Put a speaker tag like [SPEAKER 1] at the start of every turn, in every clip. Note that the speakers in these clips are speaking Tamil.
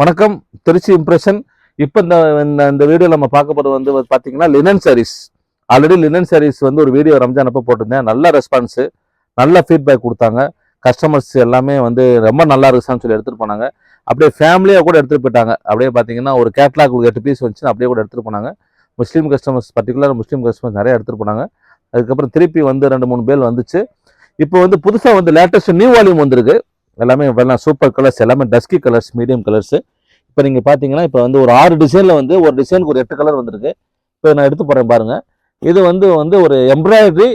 [SPEAKER 1] வணக்கம், திருச்சி இம்ப்ரெஷன். இப்போ இந்த வீடியோ நம்ம பார்க்க போகிறது வந்து பார்த்தீங்கன்னா linen saris. Already linen saris வந்து ஒரு வீடியோ ரம்ஜான் அப்போ போட்டிருந்தேன். நல்ல ரெஸ்பான்ஸு, நல்ல ஃபீட்பேக் கொடுத்தாங்க. கஸ்டமர்ஸ் எல்லாமே வந்து ரொம்ப நல்லா இருக்குன்னு சொல்லி எடுத்துகிட்டு போனாங்க. அப்படியே ஃபேமிலியாக கூட எடுத்துகிட்டு போயிட்டாங்க. அப்படியே பார்த்தீங்கன்னா ஒரு கேட்லாக் ஒரு 8 பீஸ் வந்துச்சு, அப்படியே கூட எடுத்துகிட்டு போனாங்க. முஸ்லீம் கஸ்டமர்ஸ், பர்டிகுலர் முஸ்லீம் கஸ்டமர்ஸ் நிறைய எடுத்துகிட்டு போனாங்க. அதுக்கப்புறம் திருப்பி வந்து 2-3 பேர் வந்துச்சு. இப்போ வந்து புதுசாக வந்து லேட்டஸ்ட் நியூ வால்யூம் வந்திருக்கு. எல்லாமே எல்லாம் சூப்பர் கலர்ஸ், எல்லாமே டஸ்கி கலர்ஸ், மீடியம் கலர்ஸ். இப்போ நீங்கள் பார்த்தீங்கன்னா இப்போ வந்து ஒரு 6 டிசைனில் வந்து ஒரு டிசைனுக்கு ஒரு 8 கலர் வந்திருக்கு. இப்போ நான் எடுத்து போகிறேன் பாருங்கள். இது வந்து ஒரு எம்ப்ராய்டரி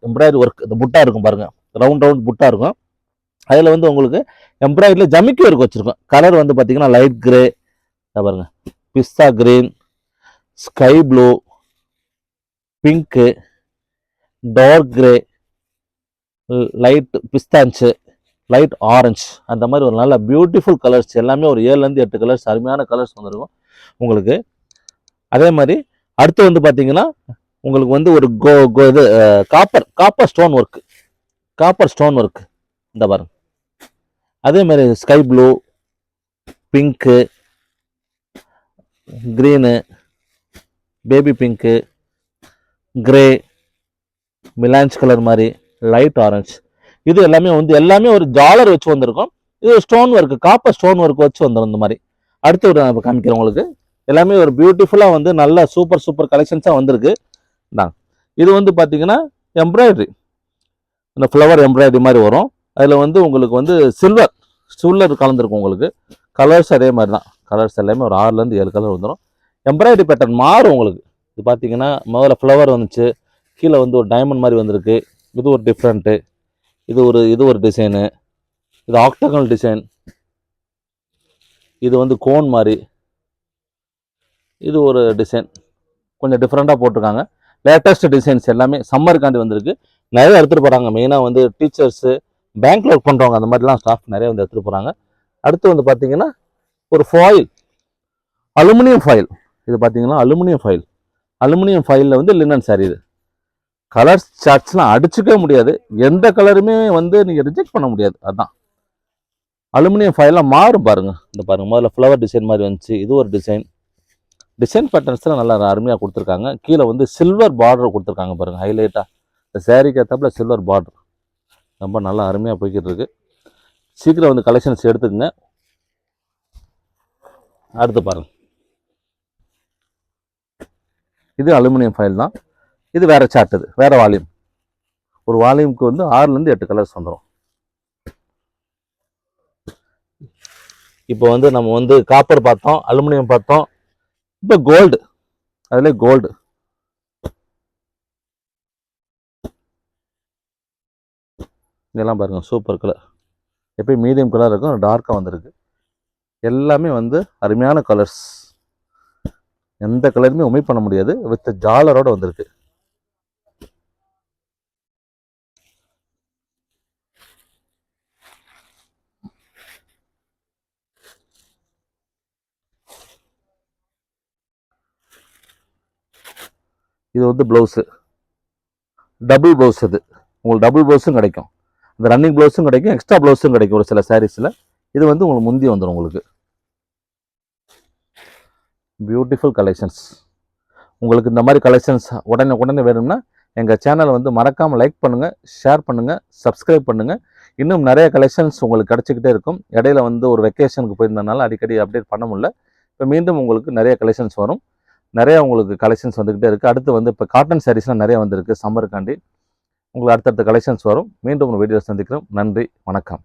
[SPEAKER 1] எம்ப்ராய்டரி ஒர்க். இந்த புட்டா இருக்கும் பாருங்கள், ரவுண்ட் புட்டா இருக்கும். அதில் வந்து உங்களுக்கு எம்ப்ராய்டரியில் ஜமிக்கி ஒர்க் வச்சுருக்கோம். கலர் வந்து பார்த்தீங்கன்னா லைட் கிரே பாருங்கள், pista green, sky blue, pink, dark grey, light பிஸ்தான்ச்சு, லைட் ஆரஞ்சு, அந்த மாதிரி ஒரு நல்ல பியூட்டிஃபுல் கலர்ஸ். எல்லாமே ஒரு 7லேருந்து 8 கலர்ஸ், அருமையான கலர்ஸ் வந்துருக்கும் உங்களுக்கு. அதே மாதிரி அடுத்து வந்து பார்த்தீங்கன்னா உங்களுக்கு வந்து ஒரு இது காப்பர் ஸ்டோன் ஒர்க் இந்த பாருங்க. அதே மாதிரி sky blue, pink, green, baby pink, grey, மிலான்ஸ் கலர் மாதிரி, லைட் ஆரஞ்சு, இது எல்லாமே ஒரு ஜாலர் வச்சு வந்திருக்கும். இது stone work, copper stone work வச்சு வந்துடும் இந்த மாதிரி. அடுத்து ஒரு நான் காமிக்கிறேன் உங்களுக்கு. எல்லாமே ஒரு பியூட்டிஃபுல்லாக வந்து நல்ல சூப்பர் கலெக்ஷன்ஸாக வந்திருக்கு. இது வந்து பார்த்தீங்கன்னா எம்ப்ராய்டரி, இந்த ஃப்ளவர் எம்ப்ராய்டரி மாதிரி வரும். அதில் வந்து உங்களுக்கு வந்து சில்வர் கலந்துருக்கும் உங்களுக்கு. கலர்ஸ் அதே மாதிரி தான். கலர்ஸ் எல்லாமே ஒரு 6லேருந்து 7 கலர் வந்துடும். எம்ப்ராய்டரி பேட்டர்ன் மாறும் உங்களுக்கு. இது பார்த்தீங்கன்னா முதல்ல ஃப்ளவர் வந்துச்சு, கீழே வந்து ஒரு டைமண்ட் மாதிரி வந்திருக்கு. இது ஒரு டிஃப்ரெண்ட்டு. இது ஒரு டிசைனு. இது ஆக்டகனல் டிசைன். இது வந்து கோன் மாதிரி. இது ஒரு டிசைன், கொஞ்சம் டிஃப்ரெண்ட்டாக போட்டிருக்காங்க. லேட்டஸ்ட் டிசைன்ஸ் எல்லாமே சம்மருக்காண்டி வந்திருக்கு. நிறைய எடுத்துகிட்டு போகிறாங்க. மெயினாக வந்து டீச்சர்ஸு, பேங்க்கில் ஒர்க் பண்ணுறவங்க, அந்த மாதிரிலாம் ஸ்டாஃப் நிறைய வந்து எடுத்துகிட்டு போகிறாங்க. அடுத்து வந்து பார்த்தீங்கன்னா ஒரு ஃபாயில், அலுமினியம் ஃபாயில். இது பார்த்தீங்கன்னா அலுமினியம் ஃபாயிலில் வந்து லினன் சாரி. இது கலர் சார்ட்ஸ்லாம் அடிச்சுக்கவே முடியாது. எந்த கலருமே வந்து நீங்கள் ரிஜெக்ட் பண்ண முடியாது. அதுதான் அலுமினியம் ஃபைல்லாம் மாறும் பாருங்க. இந்த பாருங்க, முதல்ல ஃப்ளவர் டிசைன் மாதிரி வந்துச்சு. இது ஒரு டிசைன் பேட்டர்ன்ஸ்லாம் நல்லா அருமையாக கொடுத்துருக்காங்க. கீழே வந்து சில்வர் பார்டர் கொடுத்துருக்காங்க பாருங்க, ஹைலைட்டாக. இந்த சேரீக்கு ஏற்றாப்புல சில்வர் பார்டர் ரொம்ப நல்லா அருமையாக போய்கிட்டு இருக்கு. சீக்கிரம் வந்து கலெக்ஷன்ஸ் எடுத்துக்கங்க. அடுத்து பாருங்க, இது அலுமினியம் ஃபைல் தான். இது வேற சார்ட், இது வேற வால்யூம். ஒரு வால்யூமுக்கு வந்து 6லேருந்து 8 கலர்ஸ் வந்துடும். இப்போ வந்து நம்ம வந்து காப்பர் பார்த்தோம், அலுமினியம் பார்த்தோம். இப்போ கோல்டு, அதுல கோல்டு. இதெல்லாம் பாருங்க, சூப்பர் கலர். எப்பயும் மீடியம் கலர் இருக்கும், டார்க்காக வந்திருக்கு. எல்லாமே வந்து அருமையான கலர்ஸ். எந்த கலருமே ஒமிட் பண்ண முடியாது. வித் ஜாலரோட வந்திருக்கு. இது வந்து ப்ளவுஸு, டபுள் ப்ளவுஸ். இது உங்களுக்கு டபுள் ப்ளவுஸும் கிடைக்கும், இந்த ரன்னிங் ப்ளவுஸும் கிடைக்கும், எக்ஸ்ட்ரா ப்ளவுஸும் கிடைக்கும் ஒரு சில சாரீஸில். இது வந்து உங்களுக்கு முந்தி வந்துடும் உங்களுக்கு. Beautiful collections. உங்களுக்கு இந்த மாதிரி கலெக்ஷன்ஸ் உடனே வேணும்னா எங்கள் சேனலை வந்து மறக்காமல் லைக் பண்ணுங்கள், ஷேர் பண்ணுங்கள், சப்ஸ்கிரைப் பண்ணுங்கள். இன்னும் நிறைய கலெக்ஷன்ஸ் உங்களுக்கு கிடச்சிக்கிட்டே இருக்கும். இடையில வந்து ஒரு வெக்கேஷனுக்கு போயிருந்தனால அடிக்கடி அப்டேட் பண்ண முடியல. இப்போ மீண்டும் உங்களுக்கு நிறைய கலெக்ஷன்ஸ் வரும். நிறைய உங்களுக்கு கலெக்ஷன்ஸ் வந்துக்கிட்டே இருக்குது. அடுத்து வந்து இப்போ காட்டன் சாரீஸ்லாம் நிறைய வந்திருக்கு சம்மருக்காண்டி. உங்களுக்கு அடுத்தடுத்த கலெக்ஷன்ஸ் வரும். மீண்டும் ஒரு வீடியோ சந்திக்கிறோம். நன்றி, வணக்கம்.